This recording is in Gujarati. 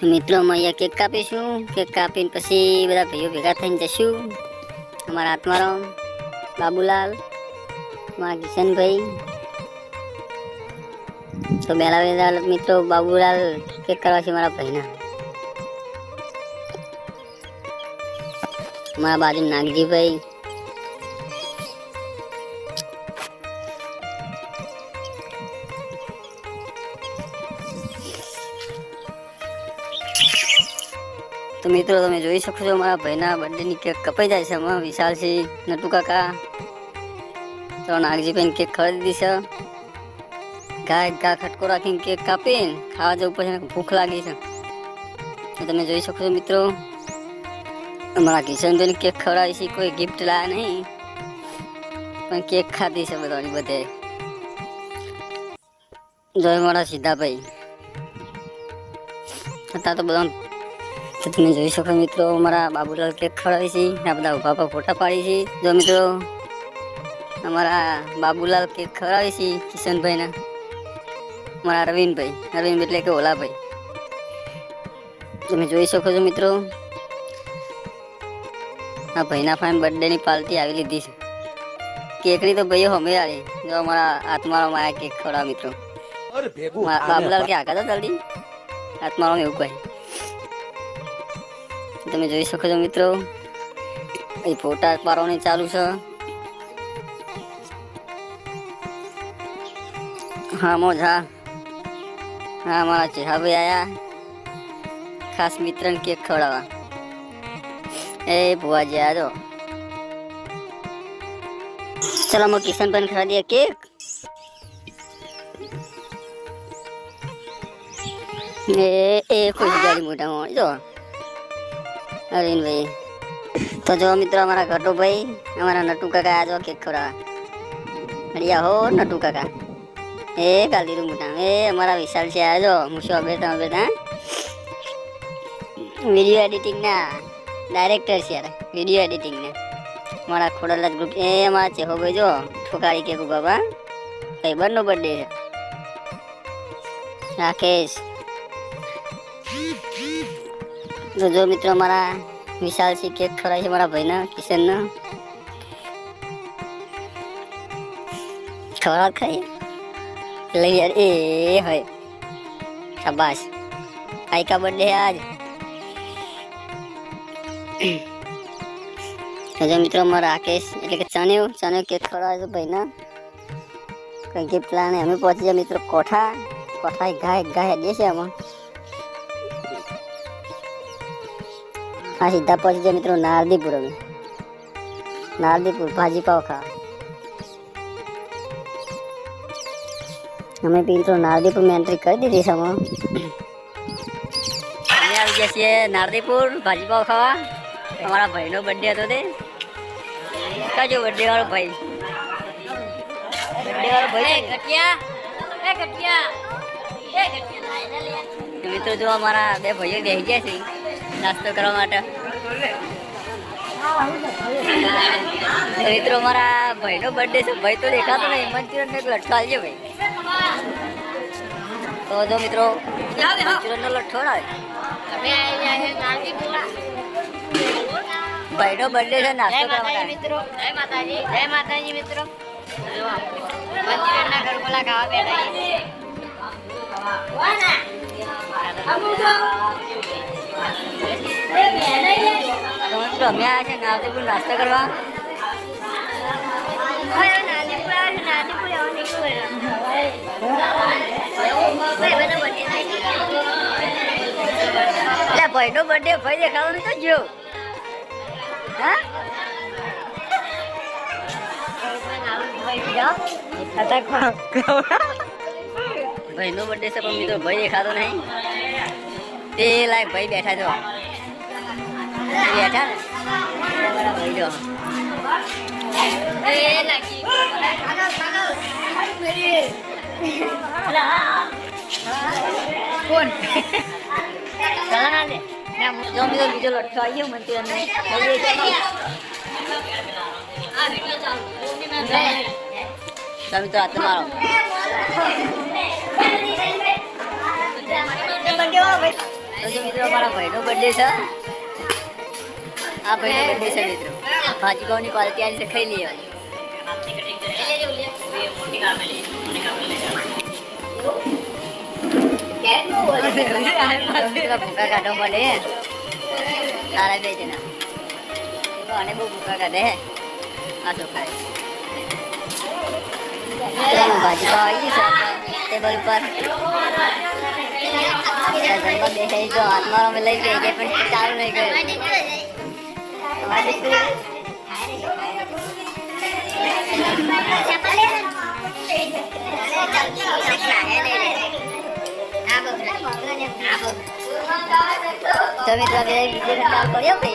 મિત્રો અમે અહીંયા કેક કાપીશું. કેક કાપીને પછી બધા ભાઈઓ ભેગા થઈને જશું. અમારા આત્મારામ, બાબુલાલ, મારા કિશનભાઈ. તો બેલા મિત્રો બાબુલાલ કેક કરવા છે મારા ભાઈના. મારા બાજુ નાગજીભાઈ, તો મિત્રો તમે જોઈ શકો છો મારા ભાઈના બર્થડેની કેક કપાઈ જાય છે. એમાં વિશાલસિંહ, નટુ કાકા, તો નાગજીભાઈને કેક ખવડાવી દીધી છે. ઘા ખટકો રાખીને કેક કાપીને ખાવા જવું પછી ભૂખ લાગી છે. તો તમે જોઈ શકો છો મિત્રો અમારા કિશનભાઈને કેક ખવડાવી છે. કોઈ ગિફ્ટ લાયા નહીં પણ કેક ખાધી છે બધાની બધે. જોઈ મારા સીધાભાઈ હતા તો બધા. તો તમે જોઈ શકો મિત્રો અમારા બાબુલાલ કેક ખવડાવી છે. આ બધા ઉભા પર ફોટા પાડી છે. જો મિત્રો અમારા બાબુલાલ કેક ખવડાવી છે કિશનભાઈના. અમારા અરવિંદભાઈ એટલે કે ઓલાભાઈ. તમે જોઈ શકો છો મિત્રો આ ભાઈના ફાઈન બર્થડેની પાર્ટી આવી લીધી છે. કેકની તો ભાઈઓ અમે આવી. જો અમારા આત્મારામ આયા કેક ખવડાવ મિત્રો. બાબુલાલ કે આગળ તો જલ્દી આત્મારામ એવું કહે. તમે જોઈ શકો છો મિત્રો એ ફોટા પાડવાની ચાલુ છે. હા મોજ હા મારા ચેહાભાઈ આયા ખાસ મિત્રને કેક ખવડાવવા. એ ભુવાજી આજો. ચલો અમે કિશનભાઈને ખવડાવી દઈએ કેક. એ ખુશ ગાડી મોટા મોટી જો અરવિંદભાઈ. તો જો મિત્રો અમારા ઘટુભાઈ, અમારા નટુ કાકા આજો કેક ખવડાવવા. હરિયા હો નટુ કાકા. એ ગાલી રૂમ મોટા. એ અમારા વિશાલ છે આજો મુશો બેઠા વિડીયો એડિટિંગ ના ડાયરેક્ટર છે યાર. વિડીયો એડિટિંગ ને મારા ખોડલા ગ્રુપ. એ અમારા ચેહો ભાઈ જો ઠોકારી કેક બાબા ભાઈબંધ નો બર્થડે છે. રાકેશ. તો જો મિત્રો મારા વિશાલસિંહ કેક ખવડાવે છે મારા ભાઈના કિશનના. ખવડાવ ખાઈએ લઈ યાર. એ હોય શાબાશ. આઈકા બર્થડે આજ. જો મિત્રો મારા રાકેશ એટલે કે ચાનેવ કેક ખવડાવે છે ભાઈના. કઈ ગિફ્ટ લાને અમે પહોંચી જાય મિત્રો કોઠા ગાય દેશે આમાં. આ સીધા પહોંચી જાય મિત્રો નારદીપુર. અમે નારદીપુર ભાજી પાવ ખાવા. અમે મિત્રો નારદીપુર મેં એન્ટ્રી કરી દીધી છે. અમે આવી ગયા છીએ નારદીપુર ભાજી પાવ ખાવા. અમારા ભાઈનો બર્થડે હતો તે. કાજો બર્થડે વાળો ભાઈ મિત્રો જો અમારા બે ભાઈઓ બેસી ગયા છે નાસ્તો કરવા માટે. મિત્રો મારા ભાઈનો બર્થડે છે. ભાઈ તો દેખાતો નહીં. મંચુરિયન ને લઠ્ઠો આવજો ભાઈ. તો જો મિત્રો મંચુરિયન નો લઠ્ઠો આવે. ભાઈનો બર્થડે છે નાસ્તો કરવા માટે. મિત્રો જય માતાજી મિત્રો. મંચુરિયન ના ગરગોલા ખાવા બેઠા. અમે આવ્યા છે નારદીપુર નાસ્તા કરવા. ભાઈનો બર્થડે ભાઈ દેખાડો નહીં તો જો. હા ભાઈનો બર્થડે છે પણ મિત્રો ભાઈ દેખાતો નહીં. તે લાયક ભાઈ બેઠા છો બેઠા ને ભાઈ જો. કોણ જો મિત્રો બીજો લઠ્ઠો આવી ગયો મંચુરિયન ને. મિત્રો હાથ મારો. તો જો મિત્રો મારા ભાઈનો બર્થડે છે. આ ભાઈનો બર્થડે છે મિત્રો. ભાજીપાવની ક્વોલિટી આજે ખાઈ લઈએ. ભૂકા કાઢો મળે તારા બે જણા અને બહુ ભૂકા કાઢે આ છોકરા ભાજી આવી છે ટેબલ ઉપર બેસાઈ જો હાથમાં અમે લઈ ગઈ કે પણ ચાલુ નહીં ગયું તમે તો બીજે કામ કર્યો કે